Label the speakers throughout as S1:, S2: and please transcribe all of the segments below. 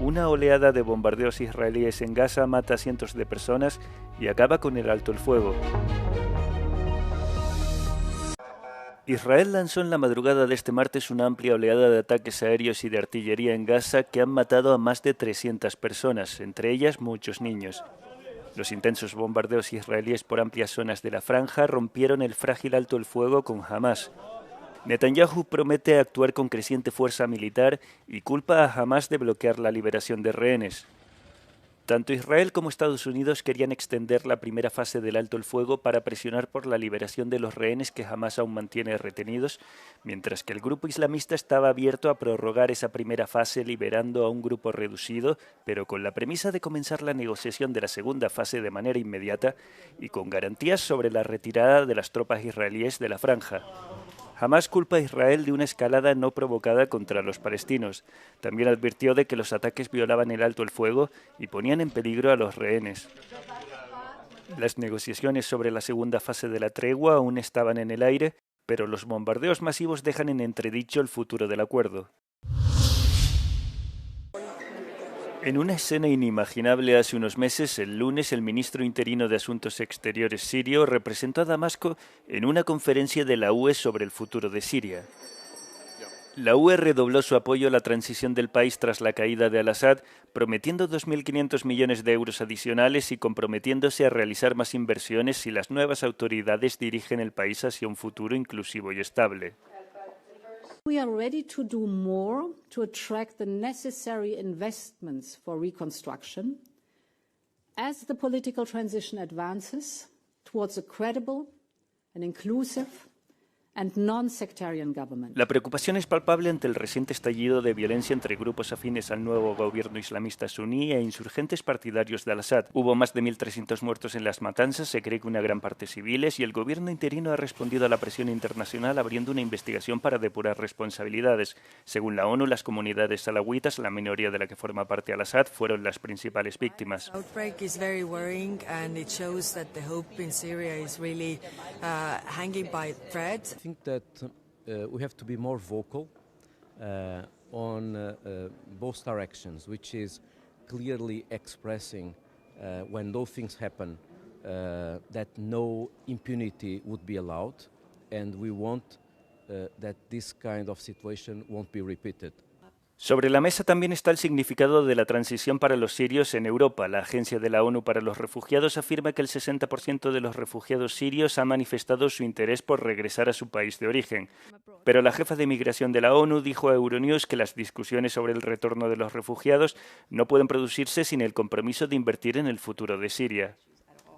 S1: Una oleada de bombardeos israelíes en Gaza mata a cientos de personas y acaba con el alto el fuego. Israel lanzó en la madrugada de este martes una amplia oleada de ataques aéreos y de artillería en Gaza que han matado a más de 300 personas, entre ellas muchos niños. Los intensos bombardeos israelíes por amplias zonas de la franja rompieron el frágil alto el fuego con Hamás. Netanyahu promete actuar con creciente fuerza militar y culpa a Hamás de bloquear la liberación de rehenes. Tanto Israel como Estados Unidos querían extender la primera fase del alto el fuego para presionar por la liberación de los rehenes que Hamás aún mantiene retenidos, mientras que el grupo islamista estaba abierto a prorrogar esa primera fase liberando a un grupo reducido, pero con la premisa de comenzar la negociación de la segunda fase de manera inmediata y con garantías sobre la retirada de las tropas israelíes de la franja. Hamás culpa a Israel de una escalada no provocada contra los palestinos. También advirtió de que los ataques violaban el alto el fuego y ponían en peligro a los rehenes. Las negociaciones sobre la segunda fase de la tregua aún estaban en el aire, pero los bombardeos masivos dejan en entredicho el futuro del acuerdo. En una escena inimaginable hace unos meses, el lunes, el ministro interino de Asuntos Exteriores sirio representó a Damasco en una conferencia de la UE sobre el futuro de Siria. La UE redobló su apoyo a la transición del país tras la caída de al-Assad, prometiendo 2.500 millones de euros adicionales y comprometiéndose a realizar más inversiones si las nuevas autoridades dirigen el país hacia un futuro inclusivo y estable.
S2: We are ready to do more to attract the necessary investments for reconstruction as the political transition advances towards a credible and inclusive and non-sectarian government.
S1: La preocupación es palpable ante el reciente estallido de violencia entre grupos afines al nuevo gobierno islamista suní e insurgentes partidarios de al-Assad. Hubo más de 1.300 muertos en las matanzas, se cree que una gran parte civiles, y el gobierno interino ha respondido a la presión internacional abriendo una investigación para depurar responsabilidades. Según la ONU, las comunidades alawitas, la minoría de la que forma parte al-Assad, fueron las principales víctimas.
S3: Outbreak is very worrying and it shows that the hope in Syria is really hanging by threads.
S4: I think that we have to be more vocal on both directions, which is clearly expressing when those things happen that no impunity would be allowed, and we want that this kind of situation won't be repeated.
S1: Sobre la mesa también está el significado de la transición para los sirios en Europa. La Agencia de la ONU para los Refugiados afirma que el 60% de los refugiados sirios ha manifestado su interés por regresar a su país de origen. Pero la jefa de migración de la ONU dijo a Euronews que las discusiones sobre el retorno de los refugiados no pueden producirse sin el compromiso de invertir en el futuro de Siria.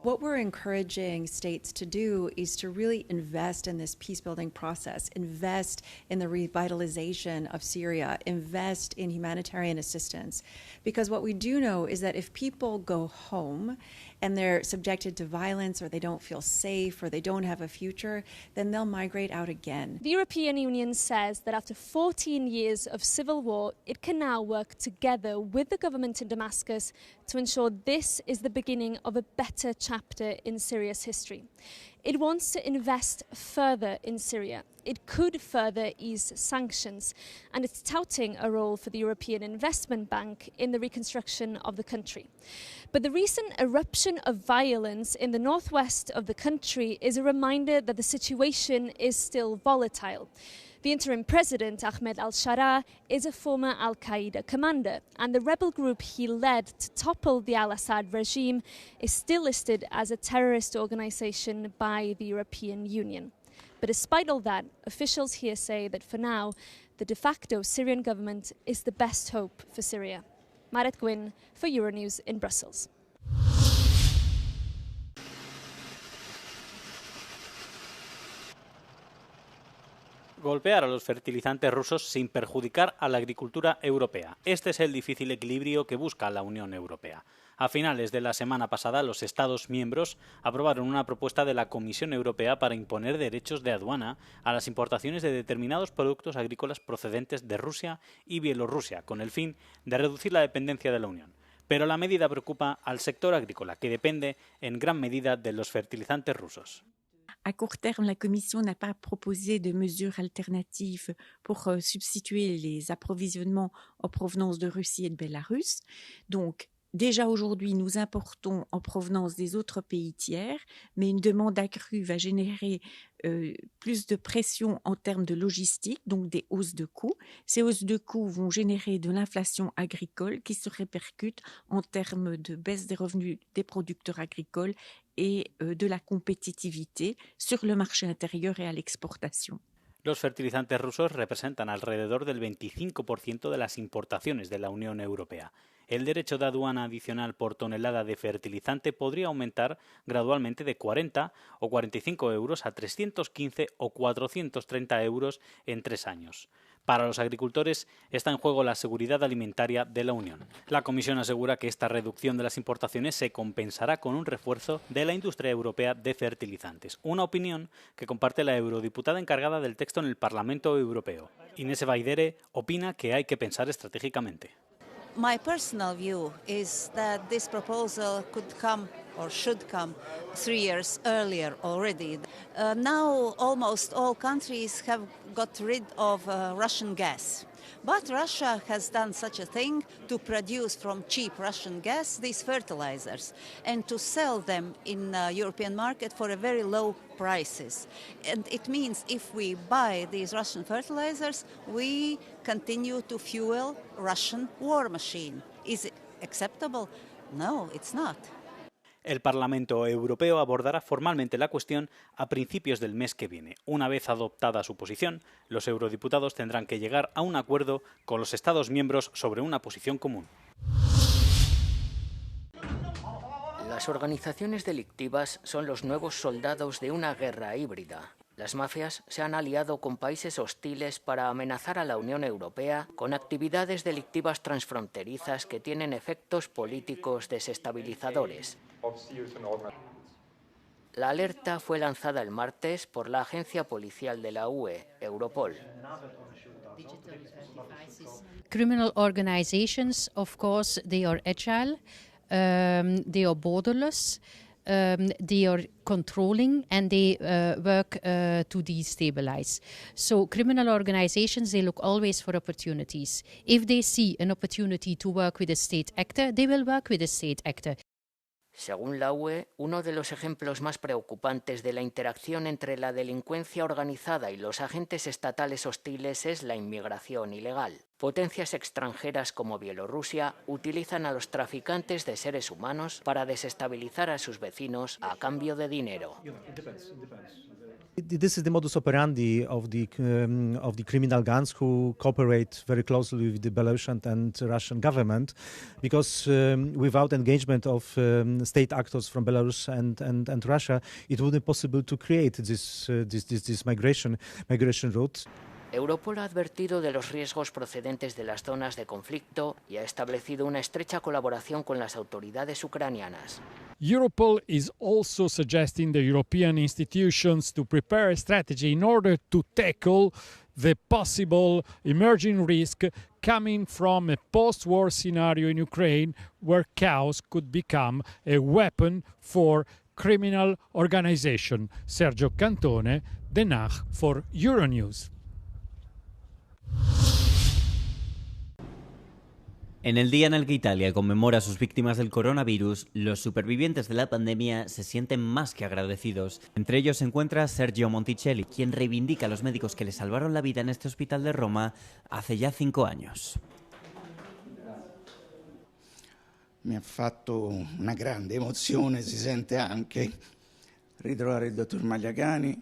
S5: What we're encouraging states to do is to really invest in this peace-building process, invest in the revitalization of Syria, invest in humanitarian assistance. Because what we do know is that if people go home and they're subjected to violence or they don't feel safe or they don't have a future, then they'll migrate out again.
S6: The European Union says that after 14 years of civil war, it can now work together with the government in Damascus to ensure this is the beginning of a better chapter in Syria's history. It wants to invest further in Syria. It could further ease sanctions, and it's touting a role for the European Investment Bank in the reconstruction of the country. But the recent eruption of violence in the northwest of the country is a reminder that the situation is still volatile. The interim president, Ahmed al-Sharaa, is a former al-Qaeda commander, and the rebel group he led to topple the al-Assad regime is still listed as a terrorist organization by the European Union. But despite all that, officials here say that for now, the de facto Syrian government is the best hope for Syria. Marit Gwyn for Euronews in Brussels.
S7: Golpear a los fertilizantes rusos sin perjudicar a la agricultura europea. Este es el difícil equilibrio que busca la Unión Europea. A finales de la semana pasada, los Estados miembros aprobaron una propuesta de la Comisión Europea para imponer derechos de aduana a las importaciones de determinados productos agrícolas procedentes de Rusia y Bielorrusia, con el fin de reducir la dependencia de la Unión. Pero la medida preocupa al sector agrícola, que depende en gran medida de los fertilizantes rusos.
S8: À court terme, la Commission n'a pas proposé de mesures alternatives pour substituer les approvisionnements en provenance de Russie et de Bélarus. Donc, déjà aujourd'hui, nous importons en provenance des autres pays tiers, mais une demande accrue va générer plus de pression en termes de logistique, donc des hausses de coûts. Ces hausses de coûts vont générer de l'inflation agricole qui se répercute en termes de baisse des revenus des producteurs agricoles et de la compétitivité sur le marché intérieur et à l'exportación.
S7: Los fertilizantes rusos representan alrededor del 25% de las importaciones de la Unión Europea. El derecho de aduana adicional por tonelada de fertilizante podría aumentar gradualmente de 40 o 45 euros a 315 o 430 euros en 3 años. Para los agricultores está en juego la seguridad alimentaria de la Unión. La Comisión asegura que esta reducción de las importaciones se compensará con un refuerzo de la industria europea de fertilizantes, una opinión que comparte la eurodiputada encargada del texto en el Parlamento Europeo. Inés Vaidere opina que hay que pensar estratégicamente.
S9: My personal view is that this proposal could come or should come 3 years earlier already. Now almost all countries have got rid of Russian gas. But Russia has done such a thing to produce from cheap Russian gas these fertilizers and to sell them in the European market for a very low prices. And it means if we buy these Russian fertilizers, we continue to fuel Russian war machine. Is it acceptable? No, it's not.
S7: El Parlamento Europeo abordará formalmente la cuestión a principios del mes que viene. Una vez adoptada su posición, los eurodiputados tendrán que llegar a un acuerdo con los Estados miembros sobre una posición común.
S10: Las organizaciones delictivas son los nuevos soldados de una guerra híbrida. Las mafias se han aliado con países hostiles para amenazar a la Unión Europea con actividades delictivas transfronterizas que tienen efectos políticos desestabilizadores. La alerta fue lanzada el martes por la agencia policial de la UE, Europol.
S11: Criminal organizations, of course, they are agile, they are borderless. They are controlling and they work to destabilize. So criminal organizations, they look always for opportunities. If they see an opportunity to work with a state actor, they will work with a state actor.
S10: Según la UE, uno de los ejemplos más preocupantes de la interacción entre la delincuencia organizada y los agentes estatales hostiles es la inmigración ilegal. Potencias extranjeras como Bielorrusia utilizan a los traficantes de seres humanos para desestabilizar a sus vecinos a cambio de dinero.
S12: This is the modus operandi of the criminal gangs who cooperate very closely with the Belarusian and Russian government, because without engagement of state actors from Belarus and Russia, it wouldn't be possible to create this migration route.
S10: Europol ha advertido de los riesgos procedentes de las zonas de conflicto y ha establecido una estrecha colaboración con las autoridades ucranianas.
S13: Europol is also suggesting the European institutions to prepare a strategy in order to tackle the possible emerging risk coming from a post-war scenario in Ukraine where chaos could become a weapon for criminal organization. Sergio Cantone, Den Haag for Euronews.
S14: En el día en el que Italia conmemora a sus víctimas del coronavirus, los supervivientes de la pandemia se sienten más que agradecidos. Entre ellos se encuentra Sergio Monticelli, quien reivindica a los médicos que le salvaron la vida en este hospital de Roma hace ya 5 años.
S15: Mi ha fatto una grande emozione, si sente anche ritrovare il dottor Magliacani,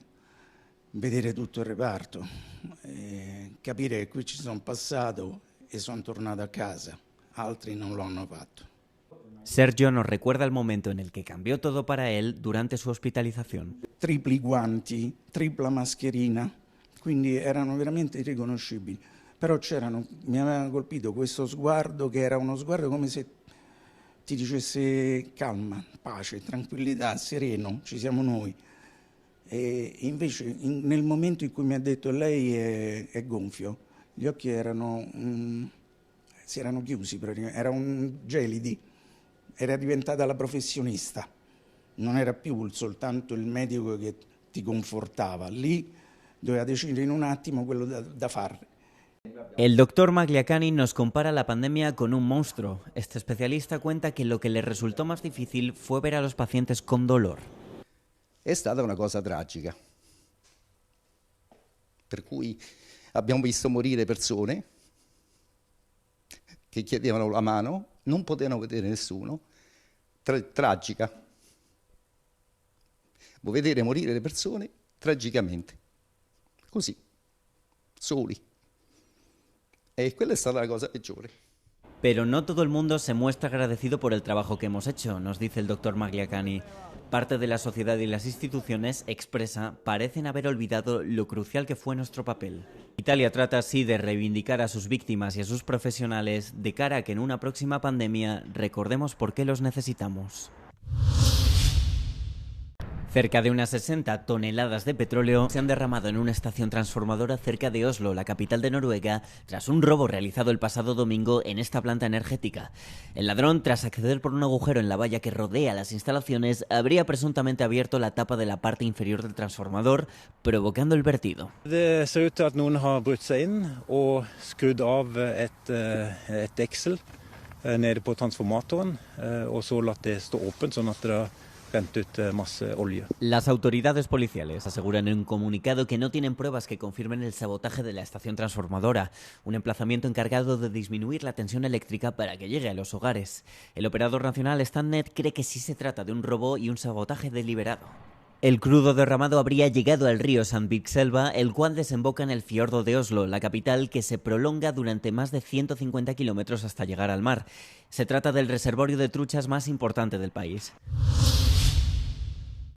S15: vedere tutto il reparto, capire che qui ci sono passato e sono tornato a casa. Altri non lo hanno fatto.
S14: Sergio nos recuerda el momento en el que cambió todo para él durante su hospitalización.
S15: Tripli guanti, tripla mascherina, quindi erano veramente irriconoscibili. Però mi aveva colpito questo sguardo che era uno sguardo come se ti dicesse calma, pace, tranquillità, sereno, ci siamo noi. E invece nel momento in cui mi ha detto lei è gonfio, gli occhi si erano chiusi, erano gelidi, era diventata la professionista, non era più soltanto il medico che ti confortava, lì doveva decidere in un attimo quello da fare.
S14: El doctor Magliacani nos compara la pandemia con un monstruo. Este especialista cuenta que lo que le resultó más difícil fue ver a los pacientes con dolor.
S16: È stata una cosa tragica, per cui abbiamo visto morire persone che chiedevano la mano, non potevano vedere nessuno, tragica. Vedere morire le persone tragicamente, così, soli. E quella è stata la cosa peggiore.
S14: Pero no todo el mundo se muestra agradecido por el trabajo que hemos hecho, nos dice el doctor Magliacani. Parte de la sociedad y las instituciones, expresa, parecen haber olvidado lo crucial que fue nuestro papel. Italia trata así de reivindicar a sus víctimas y a sus profesionales de cara a que en una próxima pandemia recordemos por qué los necesitamos. Cerca de unas 60 toneladas de petróleo se han derramado en una estación transformadora cerca de Oslo, la capital de Noruega, tras un robo realizado el pasado domingo en esta planta energética. El ladrón, tras acceder por un agujero en la valla que rodea las instalaciones, habría presuntamente abierto la tapa de la parte inferior del transformador, provocando el vertido.
S17: Det ser ut til at noen har brutt seg inn og skrudd av et deksel nede på transformatoren, og så latt det stå åpent, sånn at det
S14: Las autoridades policiales aseguran en un comunicado que no tienen pruebas que confirmen el sabotaje de la estación transformadora, un emplazamiento encargado de disminuir la tensión eléctrica para que llegue a los hogares. El operador nacional Statnett cree que sí se trata de un robo y un sabotaje deliberado. El crudo derramado habría llegado al río Sandvikselva, el cual desemboca en el fiordo de Oslo, la capital, que se prolonga durante más de 150 kilómetros hasta llegar al mar. Se trata del reservorio de truchas más importante del país.